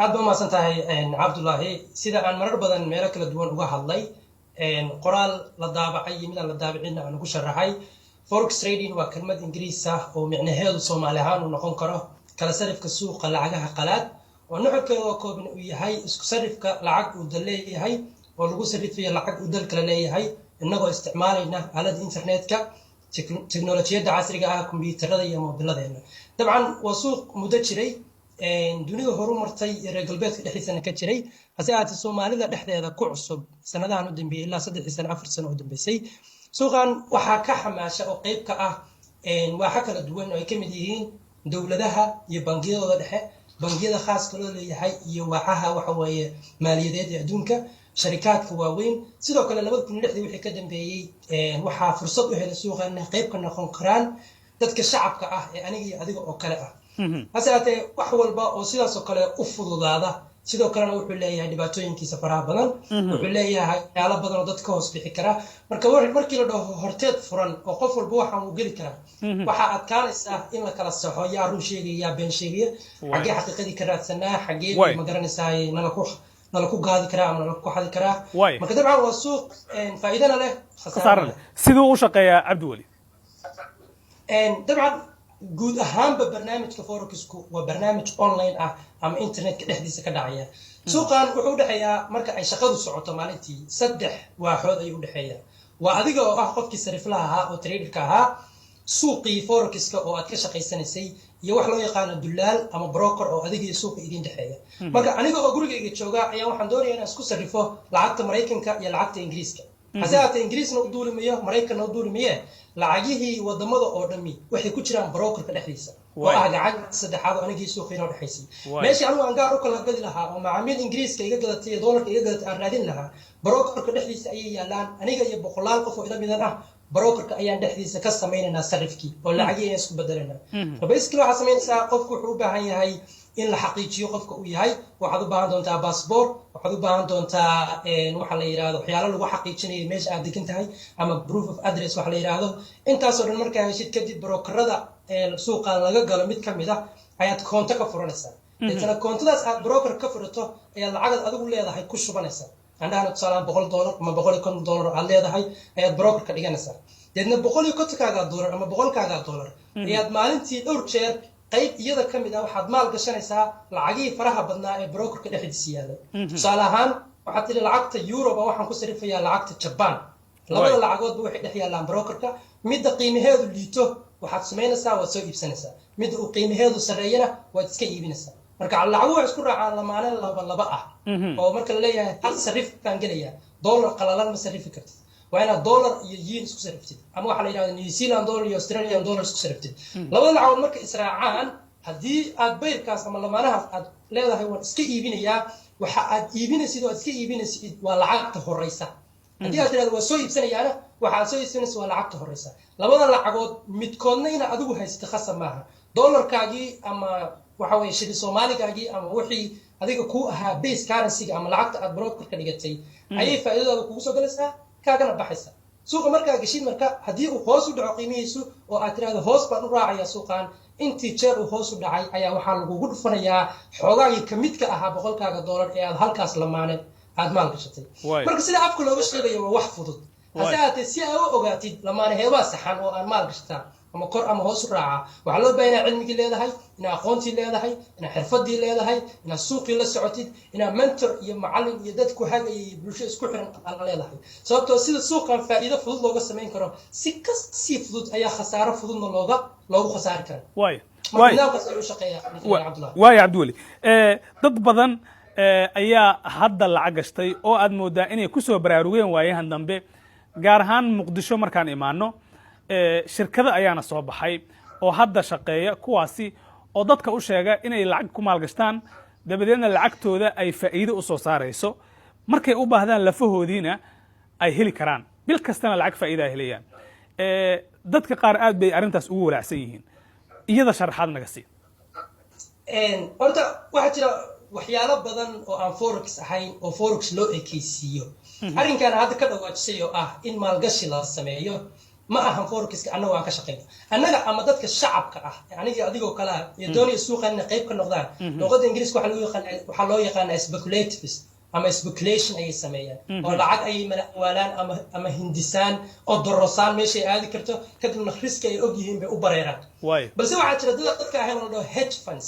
aad baa umahadsan tahay cabdullaahi sida aan marar badan meelo kala duwan uga hadlay qoraal la daabacay iyo midaan la daabicina aan ugu sharaxay forex trading waa kelmad ingiriis ah oo micnaheedu soomaali ahaan uu noqon karo kala sarifka suuqa lacagaha qalaad oo nuxurkeeda oo kooban uu yahay isku sarifka lacag uu dal leeyahay oo lagu sarifayo lacag uu dal kale leeyahay innagoo isticmaalayna aalada internetka teknolojiyadda casriga ah kombiyuutarada iyo moobiladeena dabcan waa suuq muddo jiray dunida horumartay iyo reer galbeedka dhexdiisana ka jiray hase ahaatee soomaalida dhexdeeda ku cusub sanadahan u dambeeyey ilaa 3 sano 4 sano oo dambeysay suuqan waxaa ka xamaasha oo qayb ka ah waxa kala duwan oo ay ka mid yihiin dowladaha iyo bangiyadooda dhexe bangiyada khaaska loo leeyahay iyo waaxaha waxa weeye maaliyadeed ee adduunka sharikaadka waaweyn sidoo kale 2006 wixii ka dambeeyey waxaa fursad u helay suuqa inay qayb ka noqon karaan dadka shacabka ah ee aniga iyo adiga oo kale ah hase ahaatee wax walba oo sidaas oo kale u fududaada sidoo kalena wuxuu leeyahay dhibaatooyinkiisa faraha badan wuxuu leeyahay waxyaalo badan oo dadka hoos bixi kara marka markii la dhaho horteed furan oo qof walba waxaan uu geli karaa waxaa adkaanaysaa in la kala saxo yaa run sheegaya yaa been sheegaya xaggee xaqiiqadii ka raadsanaa xaggee ma garanaysaa nala ku gaadi karaa ama nala ku xadi karaa marka dabcan waa suuq faa'iidana leh khasaaro leh siduu u shaqeeyaa cabdiweli dabcan guud ahaanba barnaamijka forexku waa barnaamij online ah ama internetka dhexdiisa ka dhacaya suuqan wuxuu u dhexeeyaa marka ay shaqadu socoto maalintii 3 waaxood ayuu u dhexeeyaa waa adiga oo ah qofkii sariflaha ahaa oo traderka ahaa suuqii forexka oo aad ka shaqaysanaysay iyo wax loo yaqaan dullaal ama broker oo adiga iyo suuqa idin dhexeeya marka aniga oo gurigayga jooga ayaa waxaan doonayaa inaan isku sarifo lacagta Mareykanka iyo lacagta Ingiriiska hase ahaatee Ingiriisna u duulimayo Mareykanna u duulimayo lacagihii wadamada oo dhami waxay ku jiraan brokerka dhexdiisa oo ah lacag saddexaad oo anigii suuqina u dhaxaysay meeshii anigu aan gaar u kala gadi lahaa oo macaamiil Ingiriiska iga gadatay iyo dollarka iga gadatay aan raadin lahaa brokerka dhexdiisa ayay yaalaan aniga iyo boqolaal qof oo ila midan ah brokerka ayaan dhexdiisa ka sameynaa sarifkii oo lacagii isku bedelana basically waxa sameynaysaa qofku wuxuu u baahan yahay in la xaqiijiyo qofka uu yahay waxaad u baahan doontaa passport waxaad u baahan doontaa waxa la yiraahdo waxyaalo lagu xaqiijinayo meesha aad degan tahay ama proof of address waxa la yiraahdo intaas oo dhan markaa heshid kadib brokerada suuqa laga galo mid kamid ah ayaad koonto ka furanaysaa inta koontadaas aad broker ka furato ayaa lacag adigu leedahay ku shubanaysaa عندنا تصالح $100 أما $150 على هذا هاي هي بروكر كديجنا صار لأن $150 كذا دولار أما $100 كذا دولار هي مالنتي دور شير قيد يدا كم إذا واحد مال قشنا يسا العجيب فرها بدنا بروكر كده حد السيادة صالحان وحتى العقد يورو بواحد كسر فيها العقد الجبان لما العقد بواحد يحيى لام بروكر كا مد قيمة هذا اللي تو واحد سمينا سا وسوي بسنة سا مد قيمة هذا سرينا وتسكي بنا سا marka lacag isku raacaan lamaane laba ah oo marka la leeyahay hal sarif kan galaya dollar qalalan ma sarifi kartid waa ina dollar iyo yen isku sariftid ama waxa la yiraahdo New Zealand dollar iyo Australian dollar isku sariftid labada lacag marka israacaan hadii aad beerkaas ama lamaanaha aad leedahay waan iska iibinayaa waxa aad iibinaysid oo iska iibinaysid waa lacagta horeysa hadii aad tiraahdo waa soo iibsanayaana waxa soo iibsanaysid waa lacagta horeysa labada lacagood midkoodna ina adigu haysto khasab maaha dollarkaagi ama waxa weeye shidi Soomaaligaagi ama wixii adiga ku ahaa base currency ama lacagta aad broker ka dhigatay ayay faa'iidada kugu soo galaysaa kaagana baxaysa suuqa markaa gashin marka hadii uu hoos u dhaco qiimihiisu oo aad tiraahdo hoos baan u raacaya suuqan intii jeer uu hoos u dhacay ayaa waxa lagu dhufanayaa xoogaagii kamidka ahaa $100 ee aad halkaas lamaane aad maal gashatay marka sida afka looga sheegayo waa wax fudud hasaatee si aad u ogaatid lamaane heeba saxan oo aan maal gashtaa ama kor ama hoos u raaca waxa loo baahan yahay cilmigi leedahay ina aqoonti leedahay ina xirfadii leedahay ina suuqi la socotid ina mentor iyo macallin iyo dad ku hagay bulsho isku xiran aan leedahay sababtoo sida suuqan faa'iido fudud looga sameyn karo si fudud ayaa khasaaro fududna loogu khasaari karaa waay cabdiweli dad badan ayaa hadda lacag gashtay oo aad moodaa inay ku soo baraarugeen waayahan dambe gaar ahaan muqdisho markaan imaano shirkada ayaana soo baxay oo hadda shaqeeya kuwaasi oo dadka u sheega inay lacag ku maalgashtaan dabadeedna lacagtooda ay faa'iido u soo saarayso markay u baahdaan lafahoodiina ay heli karaan bil kastana lacag faa'iido ay helayaan dadka qaar aad bay arrintaas ugu walaacsan yihiin iyada sharaxaad naga sii horta waxaa jira waxyaalo badan oo aan forex ahayn oo forex loo ekeysiiyo arrinkan hadda ka dhawaajisay oo ah in maalgashi la sameeyo ma ahan forexiska annaga aan ka shaqeyno annaga ama dadka shacabka ah aniga adigoo kale ah ee doonaya suuqan inay qayb ka noqdaan luqadda ingiriiska waxaa loo yaqaanaa speculatives ama speculation ayay sameeyaan oo lacag ayay malawaalaan ama hindisaan oo dorosaan meeshay aadi karto kadibna riski ay og yihiin bay u bareeraan balse waxaa jira dadka ahayn oo la dhaho hedge funds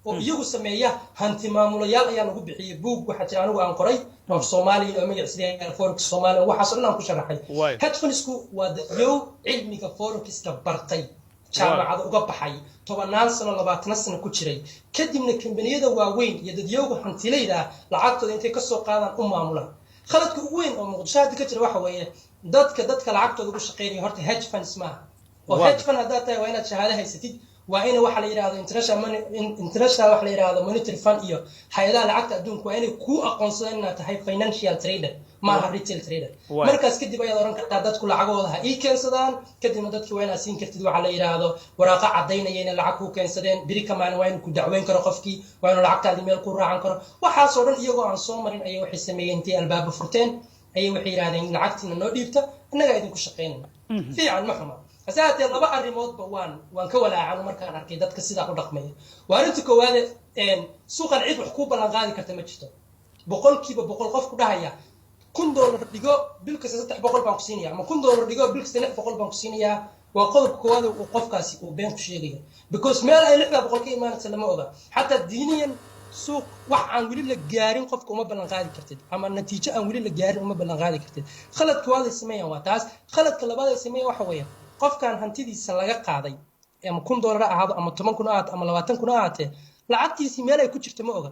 oo iyagu sameeya hanti maamulayaal ayaan ugu bixiyay buug waxaa jira anigu aan qoray oo Soomaaliya oo magac sidii forex Soomaaliya waxaas oo dhan ku sharaxay hedge fundsku waa dadyow cilmiga forexka bartay jaamacada uga baxay 10 sano 20 sano ku jiray kadibna kambaniyada waaweyn iyo dadyowga hantilayda lacagtooda intay ka soo qaadaan u maamulaan khaladka ugu weyn oo muqdisho hadda ka jira waxa weeye dadka lacagtooda ugu shaqeynaya horta hedge funds ma oo hedge fund hadda tahay waa inaad shahaado haysatid waa in waxa la yiraahdo international waxa la yiraahdo monetary fund iyo hay'adaha lacagta adduunka waa inay ku aqoonsadaan inaad tahay financial trader ma aha retail trader markaas kadib ayaad oran kartaa dadku lacagooda ha ii keensadaan kadibna dadku waa inaad siin kartid waxa la yiraahdo waraaqa cadaynaya inay lacag ku keensadeen biri kamaan waa inuu ku dacweyn karo qofkii waa inuu lacagtaadii meel ku raacan karo waxaas oo dhan iyagoo aan soo marin ayay waxay sameeyeen intii albaaba furteen ayay waxay yiraahdeen lacagtiina noo dhiibta innaga idinku shaqeynayna fiican ma xuma asaatee laba arrimoodba waan ka walaacan markaan arkay dadka sidaa u dhaqmaya waa arinta koowaad suuqan cid wax ku ballan qaadi karta ma jirto boqolkiiba boqol qof ku dhahaya $1 dhigo bil kasta $300 baan ku siinayaa ama $1 dhigo bil kasta $600 baan ku siinayaa waa qodobka koowaad oo qofkaasi uu been ku sheegayo because meel ay $600 ka imaanaysa lama oga xataa diiniyan suuq wax aan weli la gaarin qofka uma ballan qaadi kartid ama natiijo aan weli la gaarin uma ballan qaadi kartid khaladka waa la sameeyaan waa taas khaladka labaad ay sameeyaan waxa weeye qofkan hantidiisa laga qaaday ama $1 ahaado ama $10,000 ahaado ama $20,000 ahaatee lacagtiisii meel ay ku jirto ma oga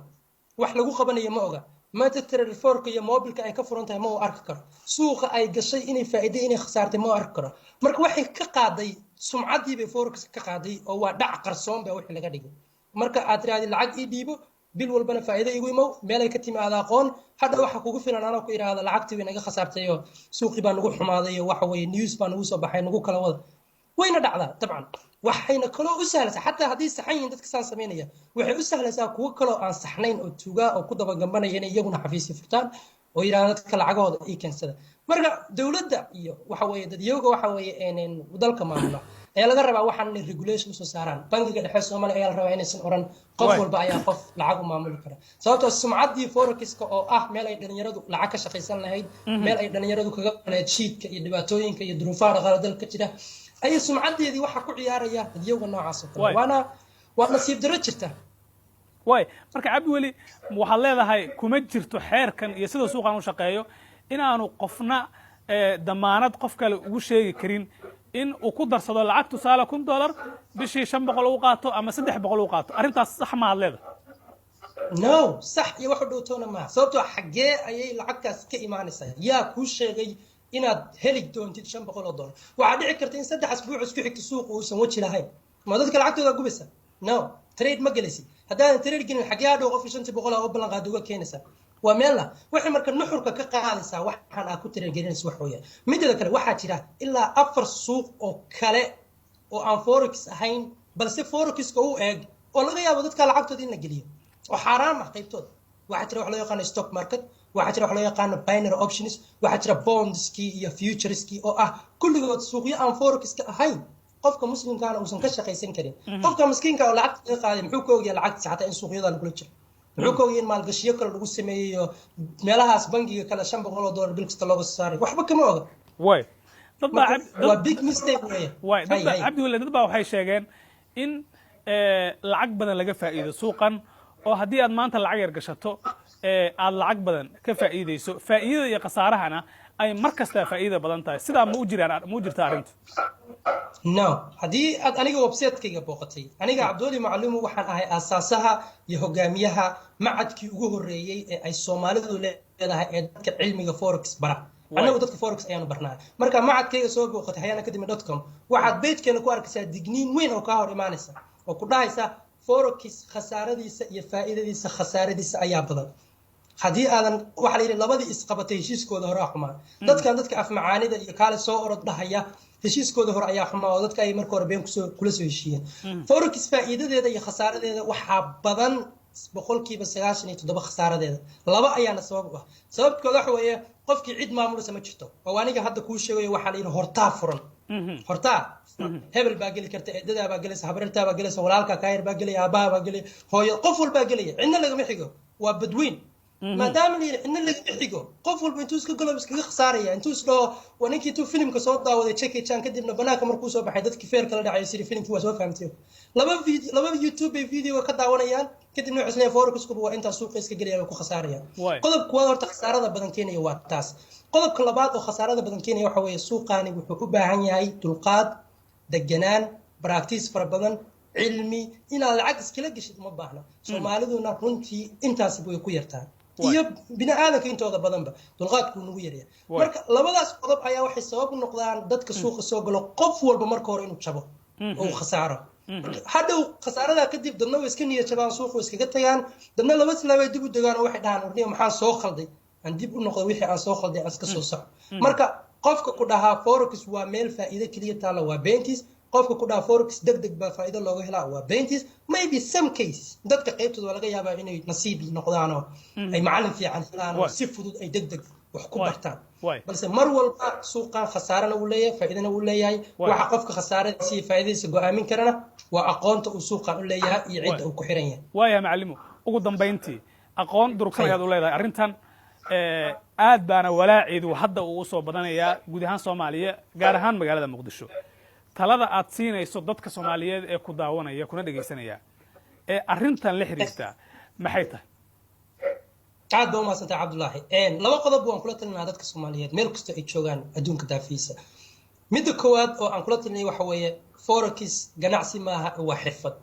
wax lagu qabanayo ma oga maanta telefoonka iyo mobilka ay ka furan tahay ma uu arki karo suuqa ay gashay inay faa'iido inay khasaartay ma uu arki karo marka waxay ka qaaday sumcaddii bay forex ka qaaday oo waa dhac qarsoon baa wixii laga dhigay marka aad raadi lacag ii dhiibo bil walbana faa'iido igu imo meel ay ka timaado aqoon hadda waxa kugu filan anoo ku iraahdo lacagtii way naga khasaartay oo suuqii baa nagu xumaaday oo waxa weeye news baa nagu soo baxay nagu kala wada wayna dhacdaa dabcan waxayna kaloo u sahlaysaa xataa haddii saxan yihiin dadka saan samaynaya waxay u sahlaysaa kuwo kaloo aan saxnayn oo tuugaa oo ku dabagambanaya inay iyaguna xafiisyo furtaan oo yidhahda dadka lacagahooda ii keensada marka dowladda iyo waxa weeye dadyowga waxa weeye dalka maamula ayaa laga rabaa waxaan inay regulation usoo saaraan bangiga dhexe Soomaaliya ayaa la rabaa inaysan oran qof walba ayaa qof lacag u maamuli kara sababtoo sumcaddii forexka oo ah meel ay dhalinyaradu lacag ka shaqaysan lahayd meel ay dhalinyaradu kaga qanayd shiidka iyo dhibaatooyinka iyo duruufaha dhaqaale dalka jira ay sumcaddeedii waxa ku ciyaaraya dadyowga noocaas oo kale waa nasiib darro jirta marka cabdi weli waxaad leedahay kuma jirto xeerkan iyo sida suuqan u shaqeeyo inaanu qofna damaanad qof kale ugu sheegi karin in uu ku darsado lacag tusaale $1 bishii $500 u qaato ama $300 u qaato arrintaas sax ma had leedahay no sax iyo wax u dhowtoona ma sababtoo xagee ayay lacagtaas ka imaanaysaa yaa kuu sheegay inaad heli doontid $500 waxaa dhici karta in 3 asbuuc isku xigta suuqa uusan waji lahayn ma dadka lacagtooda gubaysa no trade ma galaysid haddaadan trade gelin xagee hadhow qof $500 oo ballan qaad uga keenaysa waa meel la waxay marka nuxurka ka qaadaysaa waxaan aad ku trade gelinaysa wax weeye midda kale waxaa jira ilaa 4 suuq oo kale oo aan forex ahayn balse forexka uu eeg oo laga yaabo dadka lacagtooda in la geliyo oo xaraam ah qaybtooda waxaa jira wax loo yaqaan stock market waxaa jira wax loo yaqaan binary options waxaa jira bondski iyo futureski oo ah kulligood suuqyo aan forexka ahayn qofka muslimkaana uusan ka shaqaysan karin qofka miskiinka oo lacag ka qaaday muxuu ka ogyahay lacagtiisa xataa in suuqyada lagu jiro muxuu ka ogyahay in maalgashiyo kale lagu sameeyo meelahaas bangiga kale $500 bil kasta looga saaray waxba kama oga dad baa waa big mistake weeye cabdi weli dad baa waxay sheegeen in lacag badan laga faa'iido suuqan oo haddii aad maanta lacag yar gashato aad lacag badan ka faa'iideyso faa'iidada iyo khasaarahana ay mar kasta faa'iido badan tahay sidaa ma u jirta arrintu no haddii aad aniga website-kayga booqatay aniga cabdiweli macluum waxaan ahay aasaasaha iyo hogaamiyaha macadkii ugu horreeyey ee ay Soomaalidu leedahay ee dadka cilmiga forex bara anagu dadka forex ayaanu barnaa marka macadkayga soo booqatay hayana.com waxaad page-keena ku arkaysaa digniin weyn oo ka hor imaanaysa oo ku dhahaysa forex khasaaradiisa iyo faa'iidadiisa khasaaradiisa ayaa badan haddii aadan waxa la yiri labadii isqabatay heshiiskooda hore xumaa dadka af macaanida iyo kale soo orod dhahaya heshiiskooda hore ayaa xumaa oo dadka ay marka hore been kula soo heshiiyeen forex faa'iidadeeda iyo khasaaradeeda waxa badan 97% khasaaradeeda laba ayaana sabab ah sababkooda waxa weeye qofkii cid maamulaysa ma jirto oo aniga hadda kuu sheegayo waxa la yiri hortaa furan horta hebel baa geli karta eedadaa baa gelaysa habarirtaa baa gelaysa walaalkaa kaayar baa gelaya aabaha baa gelaya hooyo qof walbaa gelaya cidna lagama xigo waa badweyn maadaama la yidhi cidna lagama xigo qof walba intuu iska galo iskaga khasaaraya intuu isdhaho waa ninkii intuu filimka soo daawaday Jackie Chan kadibna banaanka markuu soo baxay dadkii feerka la dhacay sidii filimkii waa soo fahamtay laba YouTube video ka daawanayaan kadibna wuxuu isleeyahay foorkusku waa inta suuqa iska gelaya ku khasaaraya qodobka waa horta khasaarada badan keenaya waa taas qodobka labaad oo khasaarada badan keenaya waxa weeye suuqaani wuxuu u baahan yahay dulqaad deganaan practice fara badan cilmi inaad lacag iskala gashid uma baahna Soomaaliduna runtii intaas way ku yartaa iyo bini'aadamka intooda badanba dulqaadku nagu yaryahay marka labadaas qodob ayaa waxay sabab u noqdaan dadka suuqa soo galo qof walba marka hore inuu jabo oo khasaaro hadhow khasaarada kadib dadna way iska niyad jabaan suuqa iskaga tagaan dadna laba tilaabay dib u degaan oo waxay dhahaan warniyo maxaa soo khalday aan dib u noqdo wixii aan soo khalday aan iska soo sax marka qofka ku dhahaa forex waa meel faa'iido kaliya taala waa beentis qofka ku dhahaa forex degdeg baa faa'iido looga helaa waa beentis maybe some cases dadka qaybtooda laga yaabaa inay nasiib noqdaan oo ay macallin fiican helaan oo si fudud ay degdeg wax ku bartaan balse mar walba suuqan khasaarana uu leeyahay faa'iidana uu leeyahay waxa qofka khasaaradiisa iyo faa'iidadiisa go'aamin karana waa aqoonta uu suuqan u leeyahay iyo cidda uu ku xiran yahay waaya macallimo ugu dambeyntii aqoon durugsan ayaad u leedahay arrintan aad baana walaaceedu hadda uu soo badanayaa guud ahaan Soomaaliya gaar ahaan magaalada Muqdisho talada aad siinayso dadka Soomaaliyeed ee ku daawanaya kuna dhageysanaya ee arrintan la xiriirta maxay tahay aad baa maasanta Cabdullaahi laba qodob waan kula talinayaa dadka Soomaaliyeed meel kasta ay joogaan adduunka daafiisa midda koowaad oo aan kula talinayo waxa weeye forex ganacsi maaha waa xirfad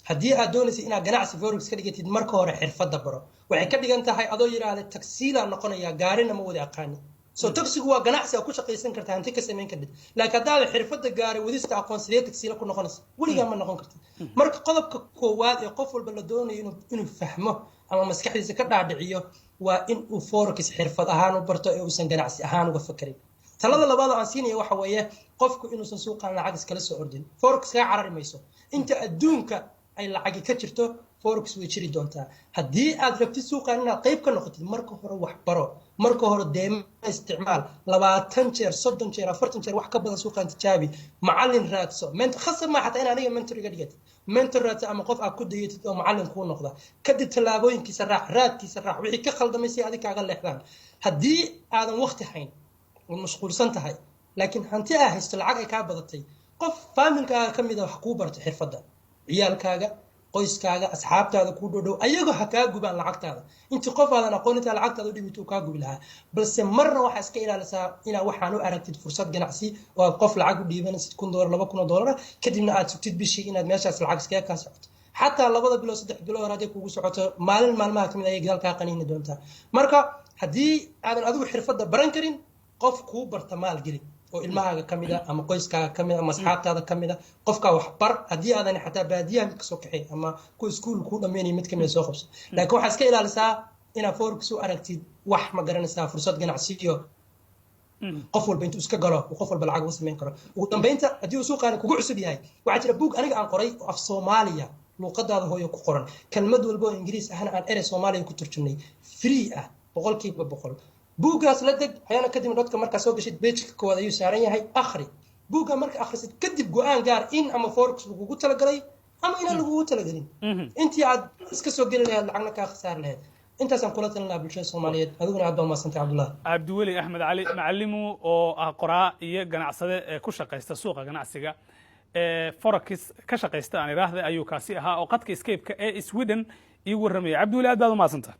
haddii aad doonaysid inaad ganacsi forex ka dhigatid marka hore xirfadda baro waxay ka dhigan tahay adoo yiraahdo taksiila noqonaya gaarina ma wada aqaan soo taksigu waa ganacsi aad ku shaqaysan kartaa hanti ka sameyn kartid laakiin hadaad xirfadda gaari wadista aqoon sidee taksiila ku noqonaysa weligaa ma noqon kartid marka qodobka koowaad ee qof walba la doonayo inuu fahmo ama maskaxdiisa ka dhaadhiciyo waa in uu forex xirfad ahaan u barto ee uusan ganacsi ahaan uga fakirin talada labaad aan siinaya waxa weeye qofku inuusan suuqan lacag iskala soo ordin forex ka carari mayso inta adduunka ay lacag ka jirto forex way jiri doontaa haddii aad rabtid suuqan inaad qayb ka noqotid marka hore wax baro marka hore deema isticmaal 20 jeer 30 jeer 40 jeer wax ka badan suuqan tijaabi macallin raadso khasab ma xataa in aniga mentor iga dhigad mentor raadso ama qof aad ku dayatid oo macallin kuu noqda kadib talaabooyinkiisa raac raadkiisa raac wixii ka khaldamay si adiga kaaga leexdaan haddii aadan waqti hayn oo mashquulsan tahay laakiin hanti aad haysto lacag ay ka badatay qof familkaaga kamid ah wax ku barto xirfadda ciyaalkaaga qoyskaaga asxaabtaada ku dhow ayagu ha ka gubaan lacagtaada intii qof aadan aqooninta lacagtaada u dhibito ka gubi lahaa balse marna waxa iska ilaalisaa ina waxaan u aragtid fursad ganacsi oo qof lacag u dhiibanaysid $1,000 $2,000 kadibna aad sugtid bishii inaad meeshaas lacag iskaga ka socoto xataa 2 bilood 3 bilood haday kugu socoto maalmaha kamid ay galka qaniina doontaa marka hadii aadan adigu xirfadda baran karin qof ku barta maal geli oo ilmahaaga kamid ah ama qoyskaaga kamid ah ama asxaabtaada kamid ah qofka wax bar hadii aadan xataa baadiyaha mid ka soo kaxay ama ku iskuul ku dhameeyay mid kamid soo qabso laakiin waxa iska ilaalisaa ina forex u aragtid wax ma garanaysaa fursad ganacsi iyo qof walba intuu iska galo qof walba lacag u sameyn karo ugu dambeynta hadii uu suuqaani kugu cusub yahay waxa jira book aniga aan qoray oo af Soomaaliya luqadaada hooyo ku qoran kelmad walba oo Ingiriis ahna aan eray Soomaaliya ku turjumnay free ah 100% buugaas la deg ayana kadib dadka marka soo gashid page-ka koowaad ayuu saaran yahay akhri buuga marka akhrisid kadib go'aan gaar in ama forex lagu talagalay ama in lagu talagalin intii aad iska soo gali lahayd lacagna ka khasaar lahayd intaasaan kula talinayaa bulshada Soomaaliyeed adiguna aad baa maasantay Cabdullaahi Abdiweli Axmed Cali macallimu oo ah qoraa iyo ganacsade ku shaqeysta suuqa ganacsiga forex ka shaqeysta aan iraahday ayuu kaasi ahaa oo qadka Skype-ka ee Sweden igu warramay Abdiweli aad baad u maasantay